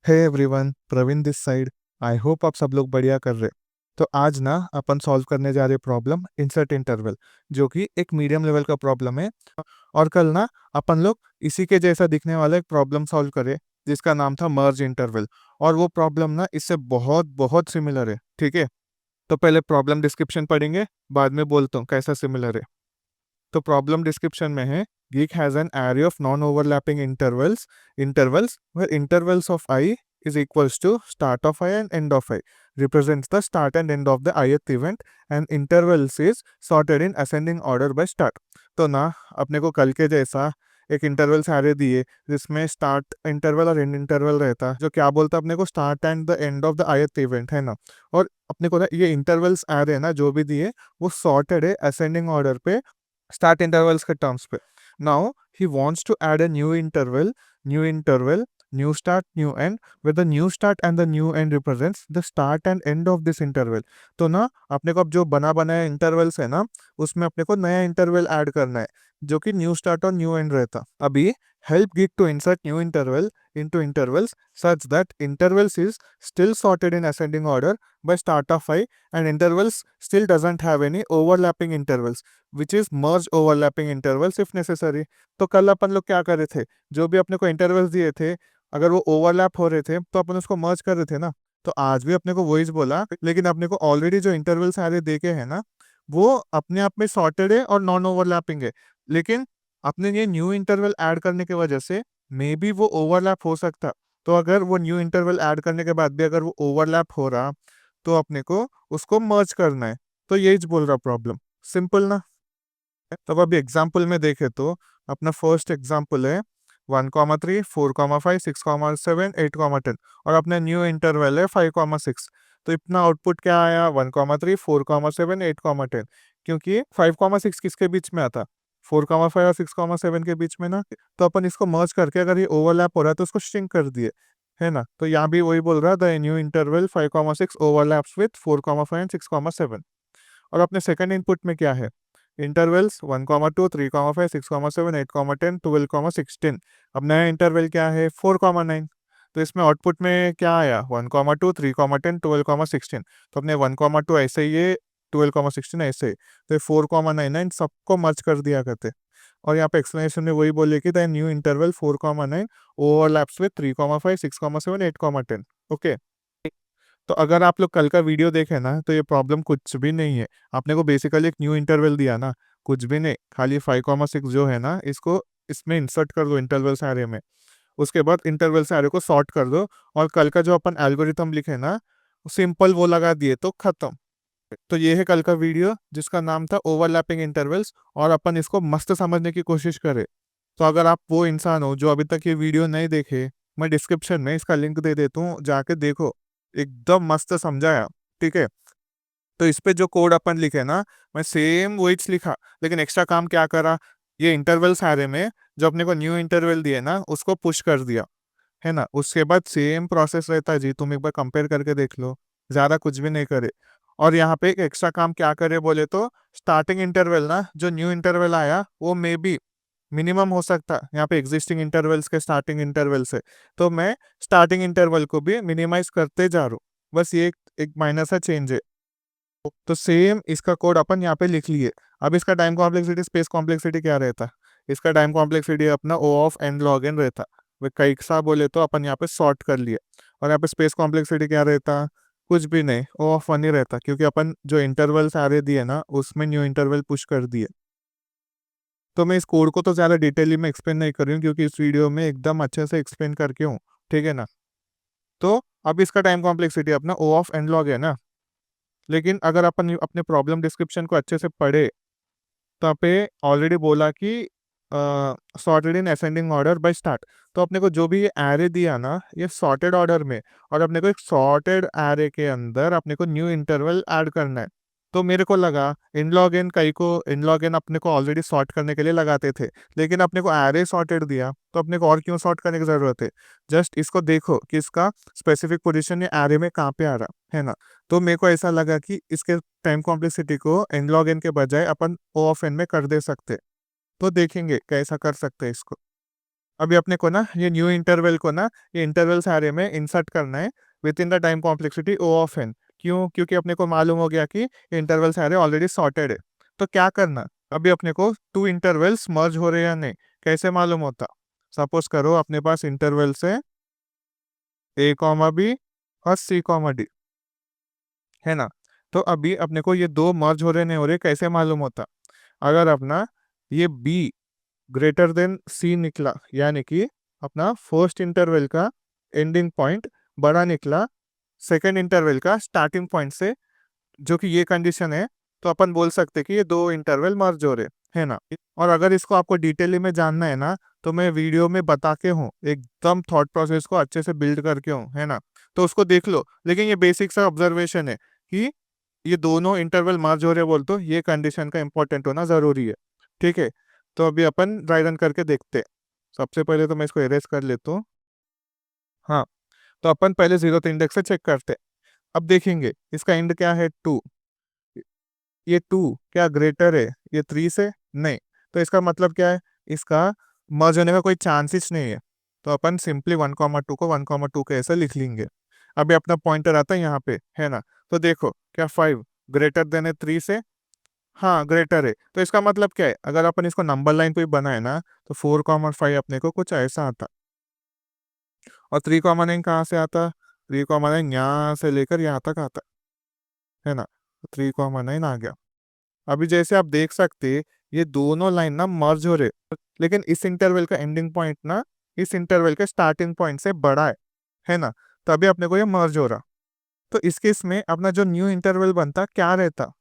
Hey everyone, Praveen this side. I hope आप सब लोग बढ़िया कर रहे। तो आज ना अपन सॉल्व करने जा रहे प्रॉब्लम इंसर्ट इंटरवल, जो कि एक मीडियम लेवल का प्रॉब्लम है। और कल ना अपन लोग इसी के जैसा दिखने वाला एक प्रॉब्लम सॉल्व करे जिसका नाम था मर्ज इंटरवल। और वो प्रॉब्लम ना इससे बहुत बहुत सिमिलर है, ठीक है। तो पहले प्रॉब्लम डिस्क्रिप्शन पढ़ेंगे, बाद में बोलता हूँ कैसा सिमिलर है। तो प्रॉब्लम डिस्क्रिप्शन में है, geek has an array of non-overlapping intervals where intervals of I is equals to start of I and end of I represents the start and end of the ith event and intervals is sorted in ascending order by start। तो ना अपने को कल के जैसा एक intervals array दिए जिसमें स्टार्ट इंटरवल और एंड इंटरवल रहता, जो क्या बोलता अपने को start and the end of the ith event है ना। और अपने को ना ये इंटरवल्स एरे ना जो भी दिए वो सॉर्टेड है असेंडिंग ऑर्डर पे स्टार्ट इंटरवल्स के टर्म्स पे। Now he wants to add a new interval, new start new end, with the new start and the new end represents the start and end of this interval। तो ना अपने को अब जो बना बनाया इंटरवल्स है ना, उसमें अपने को नया इंटरवल ऐड करना है जो कि न्यू स्टार्ट और न्यू एंड रहता। अभी help git to insert new interval into intervals such that intervals is still sorted in ascending order by start of I and intervals still doesn't have any overlapping intervals which is merge overlapping intervals if necessary। तो कल अपन लोग क्या कर रहे थे, जो भी अपने को इंटरवल्स दिए थे अगर वो ओवरलैप हो रहे थे तो अपन उसको मर्ज कर रहे थे ना। तो आज भी अपने को वही बोला, लेकिन अपने को ऑलरेडी जो इंटरवल्स सारे देखे हैं ना वो अपने आप में सॉर्टेड है और नॉन ओवरलैपिंग है। लेकिन अपने ये न्यू इंटरवल ऐड करने की वजह से मे बी वो ओवरलैप हो सकता। तो अगर वो न्यू इंटरवल ऐड करने के बाद भी अगर वो ओवरलैप हो रहा तो अपने को उसको मर्ज करना है। तो यही बोल रहा प्रॉब्लम, सिंपल ना। तब अभी एग्जाम्पल में देखे तो अपना फर्स्ट एग्जाम्पल है 1,3, 4,5, 6,7, 8,10 और अपना न्यू इंटरवल है 5,6। तो इतना आउटपुट क्या आया 1,3, 4,7, 8,10, क्योंकि 5,6 किसके बीच में आता 4,5 और 6,7 के बीच में ना। तो अपन इसको मर्ज करके अगर ये ओवरलैप हो रहा है तो उसको श्रिंक कर दिए, है ना। तो यहाँ भी वही बोल रहा है the new interval 5,6 overlaps with 4,5 and 6,7। और अपने सेकंड इनपुट में क्या है, इंटरवल्स 1,2, 3,5, 6,7, 8,10, 12,16। अब नया इंटरवल क्या है 4,9। तो इसमें आउटपुट में क्या आया 1,2, 3,10, 12,16। तो अपने 1,2 ऐसे ही है, 12,16 ऐसे ही। तो ये 4,9 सबको मर्ज कर दिया करते। और यहाँ पे एक्सप्लेनेशन में वही बोले कि the new interval 4,9 overlaps with 3,5, 6,7, 8,10। Okay. तो अगर आप लोग कल का वीडियो देखें ना तो ये प्रॉब्लम कुछ भी नहीं है। आपने को बेसिकली एक न्यू इंटरवल दिया ना, कुछ भी नहीं, खाली 5,6 जो है ना इसको इसमें इंसर्ट कर दो इंटरवल सारे में। उसके बाद इंटरवल सारे को सॉर्ट कर दो और कल का जो अपन एल्गोरिथम लिखे ना सिंपल वो लगा दिए तो खत्म। तो ये है कल का वीडियो जिसका नाम था ओवरलैपिंग इंटरवल्स, और अपन इसको मस्त समझने की कोशिश करें। तो अगर आप वो इंसान हो जो अभी तक ये वीडियो नहीं देखे, मैं डिस्क्रिप्शन में इसका लिंक दे देता हूँ, जाके देखो, एकदम मस्त समझाया, ठीक है। तो इस पे जो कोड अपन लिखे ना मैं सेम वही लिखा, लेकिन एक्स्ट्रा काम क्या करा, ये इंटरवल सारे में जो अपने को न्यू इंटरवल दिए ना उसको पुश कर दिया, है ना। उसके बाद सेम प्रोसेस रहता है जी, तुम एक बार कंपेयर करके देख लो, ज़्यादा कुछ भी नहीं करे। और यहाँ पे एक एक्स्ट्रा काम क्या करे बोले तो स्टार्टिंग इंटरवल ना जो न्यू इंटरवल आया वो मे बी मिनिमम हो सकता यहाँ पे एग्जिस्टिंग इंटरवल्स के स्टार्टिंग इंटरवल से। तो मैं स्टार्टिंग इंटरवल को भी मिनिमाइज करते जा रहा हूँ, बस ये एक माइनर सा चेंज है। तो सेम इसका कोड अपन यहाँ पे लिख लिए। अब इसका टाइम कॉम्प्लेक्सिटी स्पेस कॉम्प्लेक्सिटी क्या रहता, इसका टाइम कॉम्प्लेक्सिटी अपना ओ ऑफ एन लॉग एन रहता। वे कई सा बोले तो अपन यहाँ पे सॉर्ट कर लिए। और यहाँ पे स्पेस कॉम्प्लेक्सिटी क्या रहता, कुछ भी नहीं, ओ ऑफ वन ही रहता, क्योंकि अपन जो इंटरवल सारे दिए ना उसमें न्यू इंटरवल पुश कर दिए। तो मैं इस कोड को तो ज़्यादा डिटेली में एक्सप्लेन नहीं कर रही हूँ क्योंकि इस वीडियो में एकदम अच्छे से एक्सप्लेन करके हूँ, ठीक है ना। तो अब इसका टाइम कॉम्प्लेक्सिटी अपना ओ ऑफ एन लॉग है ना। लेकिन अगर अपन अपने प्रॉब्लम डिस्क्रिप्शन को अच्छे से पढ़े तो पे ऑलरेडी बोला कि sorted in ascending order by start. तो अपने को जो भी ये एरे दिया ना ये सॉर्टेड ऑर्डर में, और अपने को एक सॉर्टेड एरे के अंदर अपने को न्यू इंटरवल ऐड करना है। तो मेरे को लगा इनलॉग एन कई को इनलॉग एन अपने को ऑलरेडी सॉर्ट करने के लिए लगाते थे, लेकिन अपने को एरे सॉर्टेड दिया तो अपने को और क्यों सॉर्ट करने की जरूरत है। जस्ट इसको देखो कि इसका स्पेसिफिक पोजीशन ये एरे में कहाँ पे आ रहा है ना। तो मेरे को ऐसा लगा कि इसके टाइम कॉम्प्लेक्सिटी को एन लॉग एन के बजाय अपन ओ ऑफ एन में कर दे सकते। तो देखेंगे कैसा कर सकते हैं इसको। अभी अपने को ना ये न्यू इंटरवल को ना ये इंटरवल सारे में इंसर्ट करना है within the time complexity O of n. क्यों? क्योंकि अपने को मालूम हो गया कि इंटरवल सारे ऑलरेडी सॉर्टेड है। तो क्या करना, अभी अपने को टू इंटरवल्स मर्ज हो रहे हैं या नहीं, कैसे मालूम होता? सपोज करो अपने पास इंटरवल्स है ए कॉमा बी और सी कॉमा डी, है ना। तो अभी अपने को ये दो मर्ज हो रहे नहीं हो रहे, कैसे मालूम होता? अगर अपना ये बी ग्रेटर देन सी निकला, यानी कि अपना फर्स्ट इंटरवल का एंडिंग पॉइंट बड़ा निकला सेकेंड इंटरवल का स्टार्टिंग पॉइंट से, जो कि ये कंडीशन है, तो अपन बोल सकते कि ये दो इंटरवल मर्ज हो रहे, है ना। और अगर इसको आपको डिटेल में जानना है ना, तो मैं वीडियो में बता के हूँ, एकदम थॉट प्रोसेस को अच्छे से बिल्ड करके हूँ, है ना। तो उसको देख लो, लेकिन ये बेसिक सा ऑब्जर्वेशन है कि ये दोनों इंटरवल मर्ज हो रहे बोल, तो ये कंडीशन का इंपॉर्टेंट होना जरूरी है। ठीक है, तो अभी अपन ड्राई रन करके देखते हैं। सबसे पहले तो मैं इसको इरेज कर लेता हूँ। हाँ, तो अपन पहले जीरो इंडेक्स से चेक करते हैं। अब देखेंगे इसका एंड क्या है, 2। ये 2 क्या ग्रेटर है ये 3 से? नहीं। तो इसका मतलब क्या है, इसका मर्ज होने का कोई चांसेस नहीं है। तो अपन सिंपली 1,2 को 1,2 के ऐसे लिख लेंगे। अभी अपना पॉइंटर आता है यहाँ पे, है ना। तो देखो क्या 5 ग्रेटर देन है 3 से? हाँ ग्रेटर है। तो इसका मतलब क्या है, अगर अपन इसको नंबर लाइन पे बनाए ना, तो 4,5 अपने को कुछ ऐसा आता। और 3,9 कहाँ से आता? 3,9 यहाँ से लेकर यहाँ तक आता, है ना। 3,9 आ गया। अभी जैसे आप देख सकते, ये दोनों लाइन ना मर्ज हो रहे, लेकिन इस इंटरवल का एंडिंग पॉइंट ना इस इंटरवल के स्टार्टिंग पॉइंट से बड़ा है ना। तो अभी अपने को ये मर्ज हो रहा। तो इस केस में अपना जो न्यू इंटरवल बनता क्या रहता?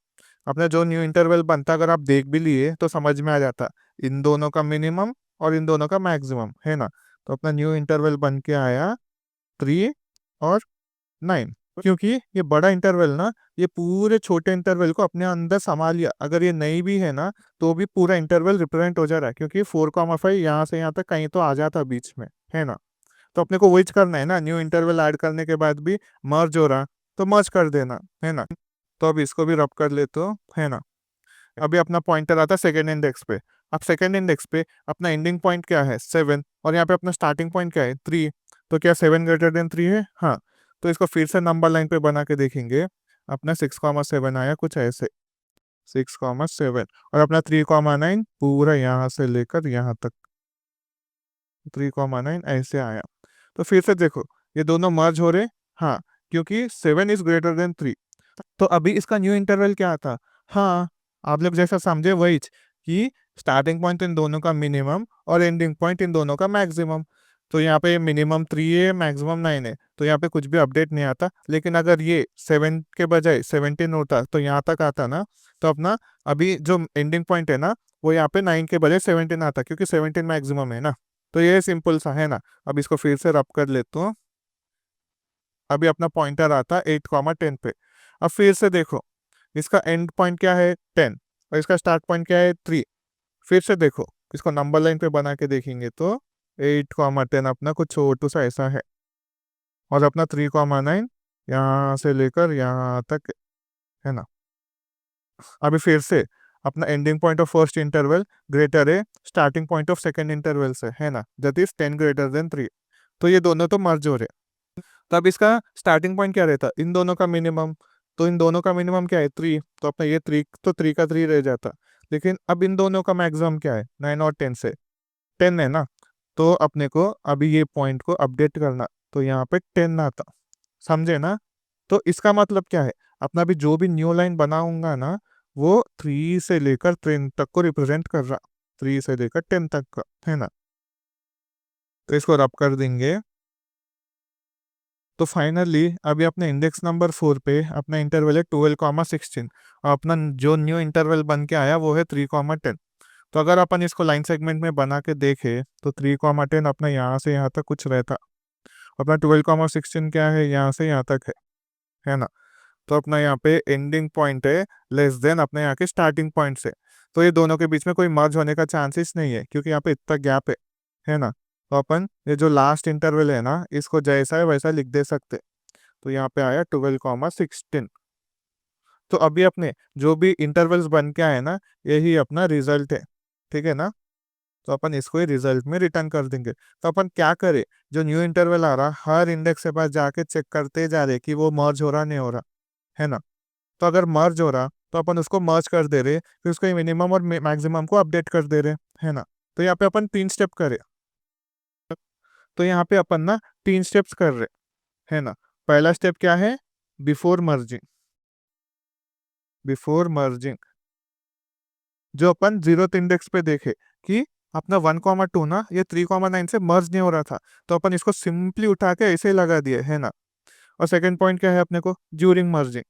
अपना जो न्यू इंटरवल बनता, अगर आप देख भी लिए तो समझ में आ जाता, इन दोनों का मिनिमम और इन दोनों का मैक्सिमम, है ना। तो अपना न्यू इंटरवल बन के आया 3 और 9। क्योंकि ये बड़ा इंटरवल ना ये पूरे छोटे इंटरवल को अपने अंदर संभाल लिया। अगर ये नहीं भी है ना, तो भी पूरा इंटरवल रिप्रेजेंट हो जा रहा है, क्योंकि 4,5 यहाँ से यहाँ तक कहीं तो आ जाता बीच में, है ना। तो अपने को वही करना है ना, न्यू इंटरवल ऐड करने के बाद भी मर्ज हो रहा, तो मर्ज कर देना, है ना। तो अब इसको भी रब कर लेते हो, है ना। अभी अपना पॉइंटर आता है सेकेंड इंडेक्स पे। अब सेकेंड इंडेक्स पे अपना एंडिंग पॉइंट क्या है, 7, और यहाँ पे अपना स्टार्टिंग पॉइंट क्या है, 3। तो क्या 7 ग्रेटर देन 3 है? हाँ। तो इसको फिर से नंबर लाइन पे बना के देखेंगे, अपना 6,7 आया कुछ ऐसे, 6,7। और अपना 3,9 पूरा यहाँ से लेकर यहाँ तक 3,9 ऐसे आया। तो फिर से देखो ये दोनों मर्ज हो रहे, हाँ, क्योंकि 7 इज ग्रेटर देन 3। तो अभी इसका न्यू इंटरवल क्या था? हाँ, आप लोग जैसा समझे वही कि स्टार्टिंग पॉइंट इन दोनों का मिनिमम और एंडिंग पॉइंट इन दोनों का मैक्सिमम। तो यहाँ पे मिनिमम 3 है, मैक्सिमम 9 है, तो यहाँ पे कुछ भी अपडेट नहीं आता। लेकिन अगर ये 7 के बजाय 17 होता तो यहाँ तक आता ना। तो अपना अभी जो एंडिंग पॉइंट है ना, वो यहाँ पे 9 के बजाय 17 आता, क्योंकि 17 मैक्सिमम है ना। तो ये सिंपल सा है ना। अब इसको फिर से रब कर लेता हूँ। अभी अपना पॉइंटर आता है 8,10 पे। अब फिर से देखो इसका एंड पॉइंट क्या है, 10, और इसका स्टार्ट पॉइंट क्या है, 3। फिर से देखो इसको नंबर लाइन पे बना के देखेंगे तो 8,10 अपना कुछ छोटू सा ऐसा है, और अपना 3,9 यहाँ से लेकर यहाँ तक, है ना। अभी फिर से अपना ending point of first interval greater है starting point of second interval से, है ना, दैट इज 10 ग्रेटर देन 3। तो ये दोनों तो मर्ज हो रहे। तब इसका स्टार्टिंग पॉइंट क्या रहता, इन दोनों का मिनिमम। तो इन दोनों का मिनिमम क्या है, 3। तो अपना ये 3 तो 3 का 3 रह जाता। लेकिन अब इन दोनों का मैक्सिमम क्या है, 9 और 10 से 10 है ना। तो अपने को अभी ये पॉइंट को अपडेट करना, तो यहाँ पे 10 आता, समझे ना। तो इसका मतलब क्या है, अपना भी जो भी न्यू लाइन बनाऊंगा ना, वो 3 से लेकर 10 तक को रिप्रेजेंट कर रहा, 3 से लेकर 10 तक का, है ना। तो इसको रब कर देंगे। तो फाइनली अभी अपने इंडेक्स नंबर 4 पे अपना इंटरवल है 12,16, और अपना जो न्यू इंटरवल बन के आया वो है 3,10। तो अगर अपन इसको लाइन सेगमेंट में बना के देखे, तो 3,10 अपना यहाँ से यहाँ तक कुछ रहता। अपना 12,16 क्या है, यहाँ से यहाँ तक है ना। तो अपना यहाँ पे एंडिंग पॉइंट है लेस देन अपने यहाँ के स्टार्टिंग पॉइंट से। तो ये दोनों के बीच में कोई मर्ज होने का चांसेस नहीं है, क्योंकि यहाँ पे इतना गैप है ना। तो अपन ये जो लास्ट इंटरवल है ना, इसको जैसा है वैसा लिख दे सकते। तो यहाँ पे आया 12,16। तो अभी अपने जो भी इंटरवल्स बन के आए ना, यही अपना रिजल्ट है, ठीक है ना। तो अपन इसको ही रिजल्ट में रिटर्न कर देंगे। तो अपन क्या करें, जो न्यू इंटरवल आ रहा हर इंडेक्स के पास जाके चेक करते जा रहे कि वो मर्ज हो रहा नहीं हो रहा, है ना। तो अगर मर्ज हो रहा तो अपन उसको मर्ज कर दे रहे, फिर उसको मिनिमम और मैक्सिमम को अपडेट कर दे रहे, है ना। तो यहाँ पे अपन 3 स्टेप करें। तो यहाँ पे अपन ना 3 स्टेप्स कर रहे, है ना। पहला स्टेप क्या है, बिफोर मर्जिंग। बिफोर मर्जिंग जो अपन 0th इंडेक्स पे देखे कि अपना 1,2 ना ये 3,9 से मर्ज नहीं हो रहा था, तो अपन इसको सिंपली उठा के ऐसे ही लगा दिए, है ना। और सेकंड पॉइंट क्या है अपने को, ड्यूरिंग मर्जिंग।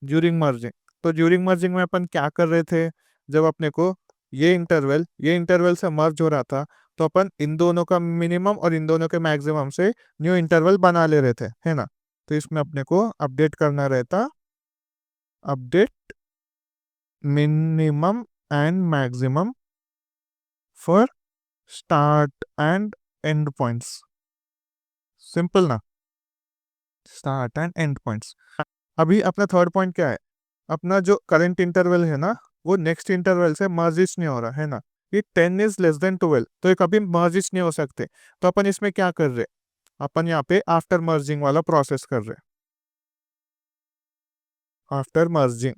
ड्यूरिंग मर्जिंग तो ड्यूरिंग मर्जिंग में अपन क्या कर रहे थे, जब अपने को ये इंटरवल से मर्ज हो रहा था, तो अपन इन दोनों का मिनिमम और इन दोनों के मैक्सिमम से न्यू इंटरवल बना ले रहे थे, है ना। तो इसमें अपने को अपडेट करना रहता, update minimum and maximum for start and and points. Simple ना, स्टार्ट एंड एंड पॉइंट्स। अभी अपना थर्ड पॉइंट क्या है, अपना जो करंट इंटरवल है ना वो नेक्स्ट इंटरवल से मर्जिश नहीं हो रहा, है ना। ये 10 इज लेस देन 12, तो ये कभी मर्जिश नहीं हो सकते। तो अपन इसमें क्या कर रहे, अपन यहाँ पे आफ्टर मर्जिंग वाला प्रोसेस कर रहे, आफ्टर मर्जिंग,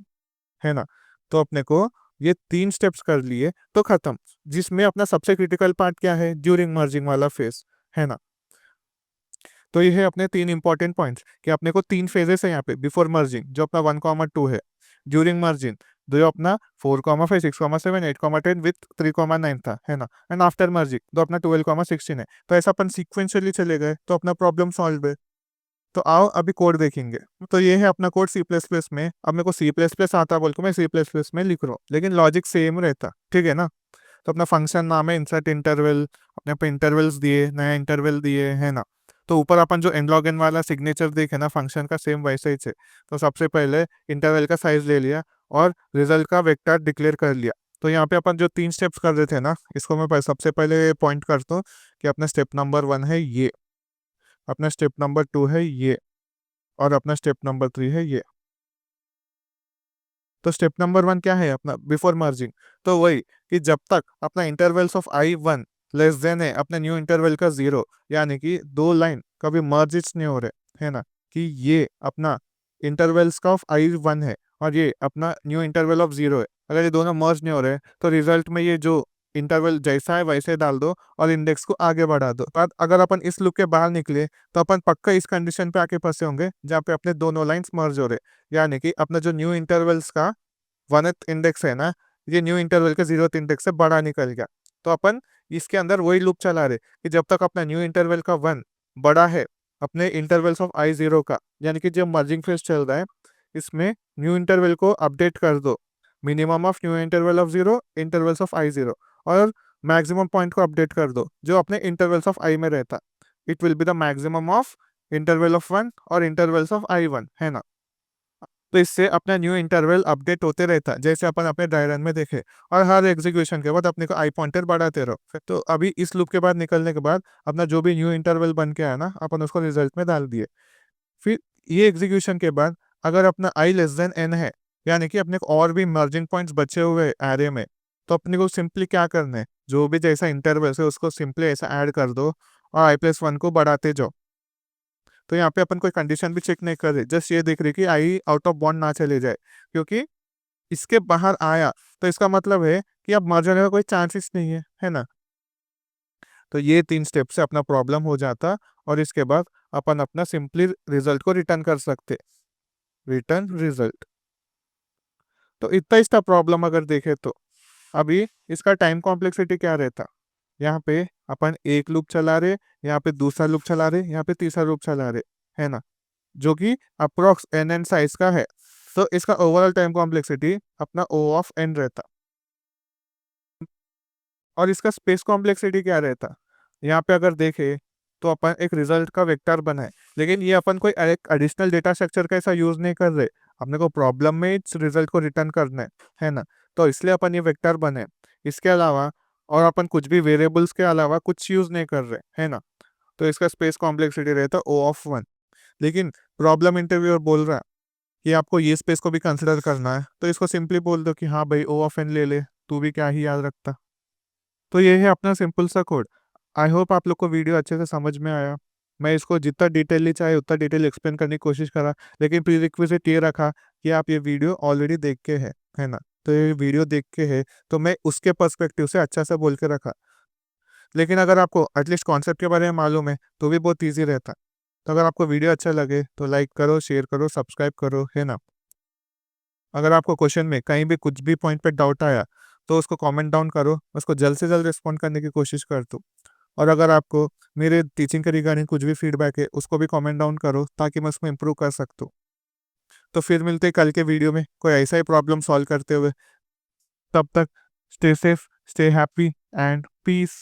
है ना। तो अपने को ये 3 स्टेप्स कर लिए तो खत्म, जिसमें अपना सबसे क्रिटिकल पार्ट क्या है, ड्यूरिंग मर्जिंग वाला फेज, है ना। तो ये है अपने 3 इंपॉर्टेंट पॉइंट्स कि अपने को 3 फेजेस है यहाँ पे, बिफोर मर्जिंग जो अपना 1,2 है, ड्यूरिंग मर्जिंग जो अपना 4,5 6,7 8,10 विथ 3,9 था, है ना। एंड आफ्टर मर्जिंग जो अपना 12,16 है। तो ऐसा अपन सिक्वेंशियली चले गए तो अपना प्रॉब्लम सॉल्व है। तो आओ अभी कोड देखेंगे। तो ये है अपना कोड सी प्लस प्लस में। अब मेरे को सी प्लस प्लस आता बोल के मैं सी प्लस प्लस में लिख रहा हूँ, लेकिन लॉजिक सेम रहता, ठीक है ना। तो अपना फंक्शन नाम है इंसर्ट इंटरवल, अपने पे इंटरवल्स दिए, नया इंटरवल दिए, है ना। तो ऊपर अपन जो एन लॉग एन वाला सिग्नेचर देखे ना फंक्शन का, सेम वैसे ही है। तो सबसे पहले इंटरवल का साइज ले लिया और रिजल्ट का वेक्टर डिक्लेयर कर लिया। तो यहाँ पे अपन जो 3 स्टेप्स कर रहे थे ना, इसको मैं सबसे पहले पॉइंट करता हूँ कि अपना स्टेप नंबर 1 है ये, अपना स्टेप नंबर 2 है ये, और अपना स्टेप नंबर 3 है ये। तो स्टेप नंबर 1 क्या है अपना, बिफोर मर्जिंग। तो वही कि जब तक अपना intervals of I1 less than है अपने न्यू इंटरवल का 0, यानी कि 2 लाइन कभी मर्जिज नहीं हो रहे, है ना। कि ये अपना इंटरवल्स का ऑफ I1 है और ये अपना न्यू इंटरवल ऑफ 0 है, अगर ये दोनों मर्ज नहीं हो रहे तो रिजल्ट में ये जो इंटरवल जैसा है वैसे डाल दो और इंडेक्स को आगे बढ़ा दो। पर अगर अपन इस लूप के बाहर निकले तो अपन पक्का इस कंडीशन पे आके फंसे होंगे जहाँ पे अपने दोनों लाइंस मर्ज हो रहे, यानी कि अपना जो न्यू इंटरवल्स का 1th इंडेक्स है ना, ये न्यू इंटरवल के 0th इंडेक्स से बड़ा निकल गया। तो अपन इसके अंदर वही लूप चला रहे कि जब तक अपना न्यू इंटरवल का 1 बड़ा है अपने इंटरवल्स ऑफ I0 का, यानी कि जब मर्जिंग फेज चल रहा है इसमें न्यू इंटरवल को अपडेट कर दो, minimum of new interval of 0 intervals of I0, और मैक्सिमम पॉइंट को अपडेट कर दो जो अपने इंटरवल्स ऑफ I में रहता। It will be the maximum of interval of 1 और इंटरवल्स ऑफ I1, है ना। तो इससे अपना न्यू इंटरवल अपडेट होते रहता है जैसे अपन अपने डायग्राम में देखे, और हर एग्जीक्यूशन के बाद अपने को आई पॉइंटर बढ़ाते रहो। तो अभी इस लूप के बाद निकलने के बाद अपना जो भी न्यू इंटरवल बन के आया ना अपन उसको रिजल्ट में डाल दिए। फिर ये एग्जीक्यूशन के बाद अगर अपना आई लेस देन एन है, यानी कि अपने को और भी मर्जिंग पॉइंट्स बचे हुए एरे में, तो अपने को सिंपली क्या करना है, जो भी जैसा इंटरवल है उसको सिंपली ऐसा ऐड कर दो और I+1 को बढ़ाते जाओ। तो यहाँ पे अपन कोई कंडीशन भी चेक नहीं कर रहे, जस्ट ये देख रहे कि आई आउट ऑफ बॉन्ड ना चले जाए, क्योंकि इसके बाहर आया तो इसका मतलब है कि अब मर जाने का कोई चांसेस नहीं है ना। तो ये 3 स्टेप से अपना प्रॉब्लम हो जाता और इसके बाद अपन अपना सिंपली रिजल्ट को रिटर्न कर सकते, रिटर्न रिजल्ट। तो इतना इसका प्रॉब्लम अगर देखे तो अभी इसका टाइम कॉम्प्लेक्सिटी क्या रहता, यहाँ पे अपन एक लूप चला रहे, यहाँ पे दूसरा लूप चला रहे, यहाँ पे तीसरा लूप चला रहे, है ना, जो कि अप्रोक्स n साइज का है। तो इसका ओवरऑल टाइम कॉम्प्लेक्सिटी अपना O ऑफ n रहता। और इसका स्पेस कॉम्प्लेक्सिटी क्या रहता, यहाँ पे अगर देखे तो अपन एक रिजल्ट का वेक्टर बनाए, लेकिन ये अपन कोई एक एडिशनल डेटा स्ट्रक्चर का ऐसा यूज नहीं कर रहे, अपने को प्रॉब्लम में इस रिजल्ट को रिटर्न करना है ना। तो इसलिए अपन ये वेक्टर बने, इसके अलावा और अपन कुछ भी वेरिएबल्स के अलावा कुछ यूज नहीं कर रहे, है ना। तो इसका स्पेस कॉम्प्लेक्सिटी रहता O ऑफ 1। लेकिन प्रॉब्लम इंटरव्यूअर बोल रहा है कि आपको ये स्पेस को भी कंसिडर करना है, तो इसको सिंपली बोल दो कि हाँ भाई O ऑफ n ले ले, तू भी क्या ही याद रखता। तो ये है अपना सिंपल सा कोड। आई होप आप लोग को वीडियो अच्छे से समझ में आया। मैं इसको जितना डिटेलली चाहे उतना डिटेल एक्सप्लेन करने की कोशिश करा, लेकिन प्रीरिक्विजिट ये रखा कि आप ये वीडियो ऑलरेडी देख के है ना? तो ये वीडियो देख के है, तो मैं उसके पर्सपेक्टिव से अच्छा सा बोल के रखा। लेकिन अगर आपको एटलीस्ट कॉन्सेप्ट के बारे में मालूम है, तो भी बहुत ईज़ी रहता। तो अगर आपको वीडियो अच्छा लगे, तो लाइक करो, शेयर करो, सब्सक्राइब करो, है ना? अगर आपको क्वेश्चन में कहीं भी कुछ भी पॉइंट पे डाउट आया, तो उसको कमेंट डाउन करो, मैं उसको जल्द से जल्द रिस्पॉन्ड करने की कोशिश करता हूँ। और अगर आपको मेरे टीचिंग के रिगार्डिंग कुछ भी फीडबैक है, उसको भी कमेंट डाउन करो ताकि मैं उसमें इम्प्रूव कर सकता हूँ। तो फिर मिलते हैं कल के वीडियो में कोई ऐसा ही प्रॉब्लम सॉल्व करते हुए। तब तक stay safe, stay happy and piece.